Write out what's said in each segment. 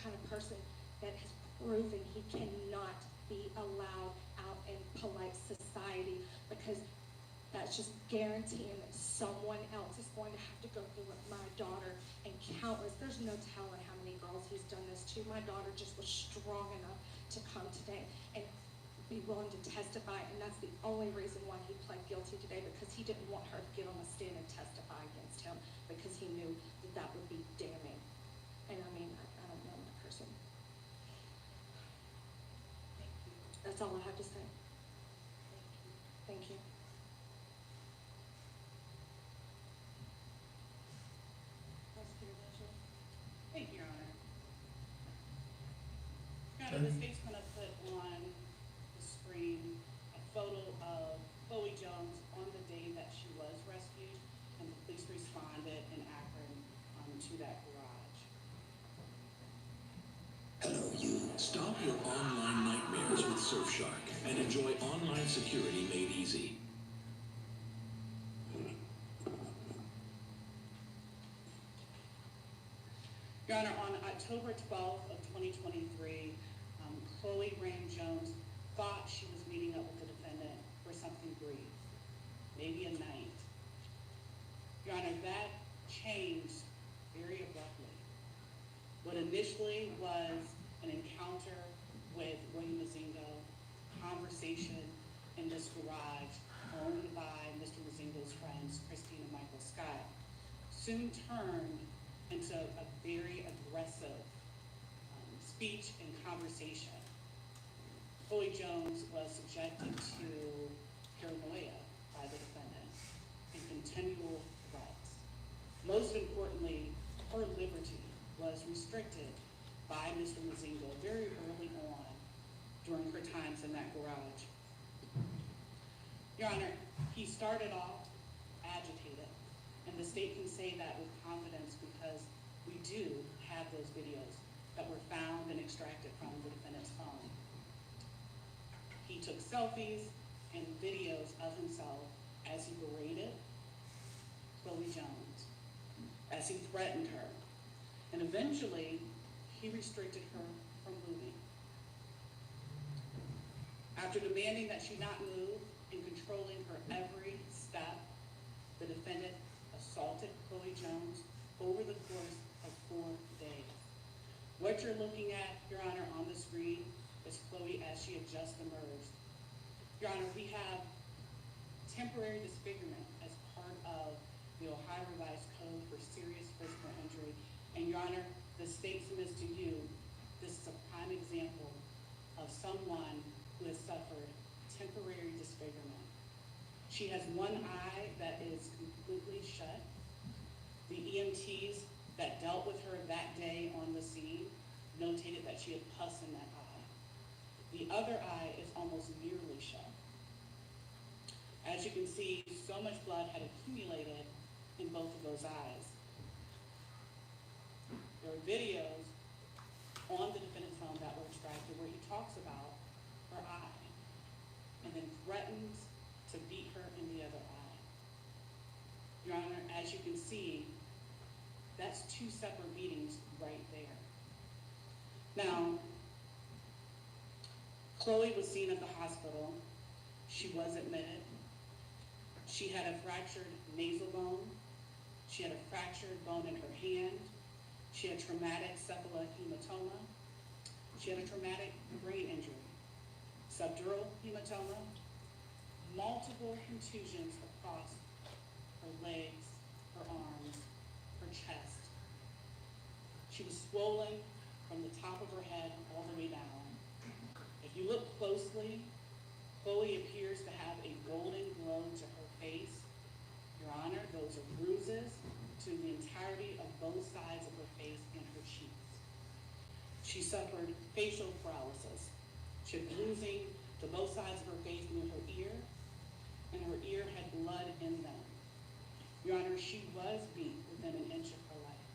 kind of person that has proven he cannot be allowed out in polite society, because that's just guaranteeing that someone else is going to have to go through with my daughter, and countless. There's no telling how many girls he's done this to. My daughter just was strong enough to come today and be willing to testify, and that's the only reason why he pled guilty today, because he didn't want her to get on the stand and testify against him, because he knew that that would be damning. And I mean, I don't know that person. Thank you. That's all I have to say. Thank you. Thank you. Prosecutor Mitchell. Thank you, Your Honor. Your Honor, the state's going to put on the screen a photo of Chloe Jones on the day that she was rescued, and the police responded in Akron to that garage. Hello, you. Stop your online nightmares with Surfshark and enjoy online security made easy. Your Honor, on October 12th of 2023, Chloe Graham Jones thought she was meeting up with the defendant for something brief, maybe a night. Your Honor, that changed very abruptly. What initially was an encounter with William Mazingo, conversation in this garage owned by Mr. Mazingo's friends, Christine and Michael Scott, soon turned into a very aggressive speech and conversation. Chloe Jones was subjected to paranoia by the defendant and continual threats. Most importantly, her liberty was restricted by Mr. Mazingo very early on during her times in that garage. Your Honor, he started off agitated, and the state can say that with confidence because we do have those videos that were found and extracted from the defendant's phone. He took selfies and videos of himself as he berated Chloe Jones, as he threatened her, and eventually he restricted her from moving. After demanding that she not move and controlling her every step, the defendant assaulted Chloe Jones over the course of 4 days. What you're looking at, Your Honor, on the screen is Chloe as she had just emerged. Your Honor, we have temporary disfigurement as part of the Ohio Revised Code for serious physical injury. And Your Honor, the state submits to you, this is a prime example of someone who has suffered temporary disfigurement. She has one eye that is completely shut. The EMTs that dealt with her that day on the scene notated that she had pus in that eye. The other eye is almost nearly shut. As you can see, so much blood had accumulated in both of those eyes. There are videos on the defendant's phone that were extracted where he talks about her eye and then threatens to beat her in the other eye. Your Honor, as you can see, that's 2 separate beatings right there. Now, Chloe was seen at the hospital. She was admitted. She had a fractured nasal bone. She had a fractured bone in her hand. She had traumatic cephalohematoma. She had a traumatic brain injury, subdural hematoma, multiple contusions across her legs, her arms, her chest. She was swollen from the top of her head all the way down. If you look closely, Chloe appears to have a golden glow to her face. Your Honor, those are bruises to the entirety of both sides of her face and her cheeks. She suffered facial paralysis. She had bruising to both sides of her face near her ear, and her ear had blood in them. Your Honor, she was beat within an inch of her life.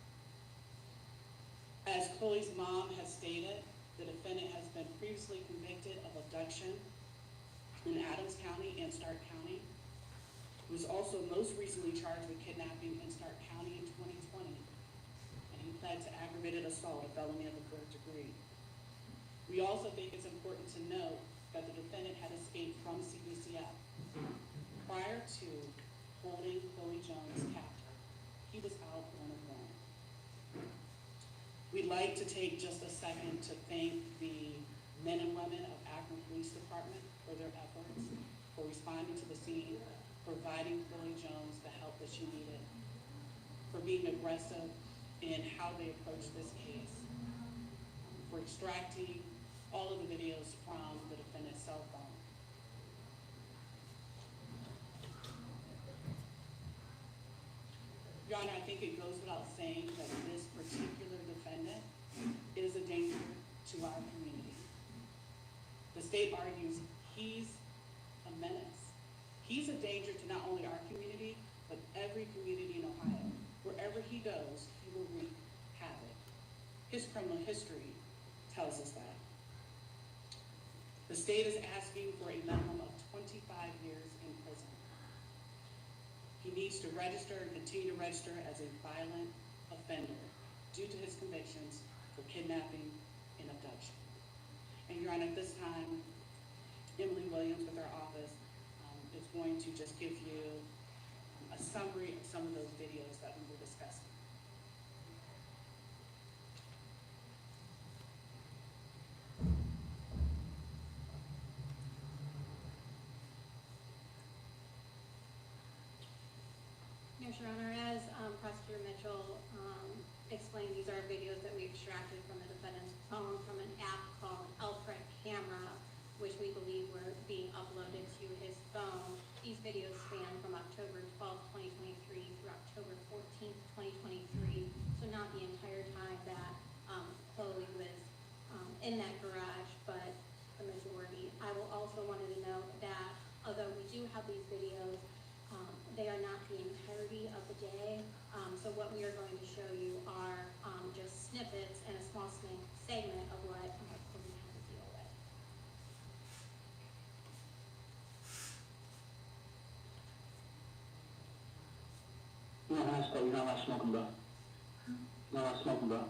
As Chloe's mom has stated, the defendant has been previously convicted of abduction in Adams County and Stark County. He was also most recently charged with kidnapping in Stark County in 2020, and he pled to aggravated aggravated assault, a felony of the third degree. We also think it's important to note that the defendant had escaped from CBCF. Prior to holding Chloe Jones captive, he was out on a warrant. We'd like to take just a second to thank the men and women of Akron Police Department for their efforts, for responding to the scene, providing Chloe Jones the help that she needed, for being aggressive in how they approached this case, for extracting all of the videos from the defendant's cell phone. Your Honor, I think it goes without saying that this particular defendant is a danger to our community. The state argues he's a menace. He's a danger to not only our community, but every community in Ohio. Wherever he goes, he will wreak havoc. His criminal history tells us that. The state is asking for a minimum of 25 years in prison. He needs to register and continue to register as a violent offender due to his convictions for kidnapping and abduction. And Your Honor, at this time, Emily Williams with our office is going to just give you a summary of some of those videos that we were discussing. Yes, Your Honor, as Prosecutor Mitchell explained, these are videos that we extracted from the defendant's phone from an app called Alfred Camera, which we believe were being uploaded to his phone. These videos span from October 12, 2023 through October 14, 2023, so not the entire time that Chloe was in that garage, but the majority. I will also wanted to note that although we do have these videos, they are not the entirety of the day. So what we are going to show you are just snippets and a small segment of what Chloe had to deal with. You're not allowed to smoke, you're not allowed to smoke, bro. You're not allowed to smoke, bro.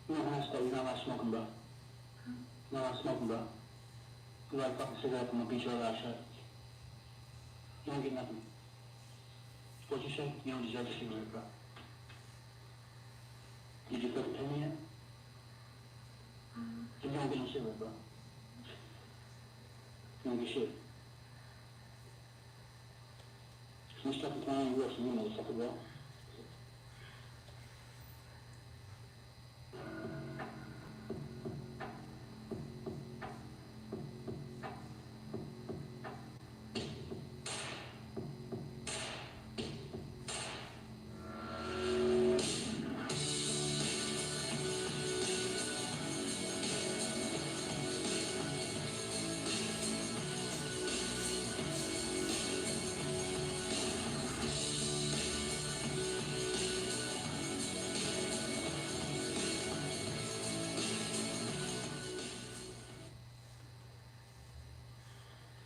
You're not allowed to smoke, you're not allowed to smoke, bro. You're not allowed to smoke, bro. You like fucking cigarette, I'm gonna beat your ass shut. You don't get nothing. What'd you say? You don't deserve a cigarette, bro. Did you put the pin in? You don't get no cigarette, bro. You don't get shit. You stuck the plan, you work for me, motherfucker, bro.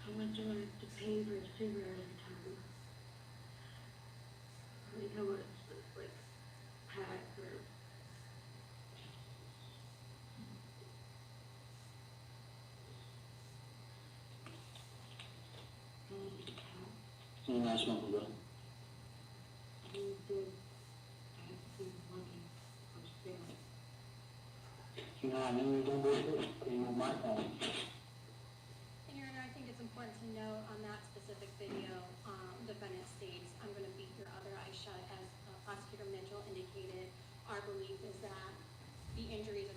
How much do I have to pay for a cigarette every time? Like how much, like, pack or? You're not smoking, bro. How good I have to pay money for a cigarette? You know, I knew you were doing bullshit, because you were my phone. And Your Honor, I think it's important to note on that specific video, defendant states, "I'm going to beat your other eye shut," as Prosecutor Mitchell indicated. Our belief is that the injuries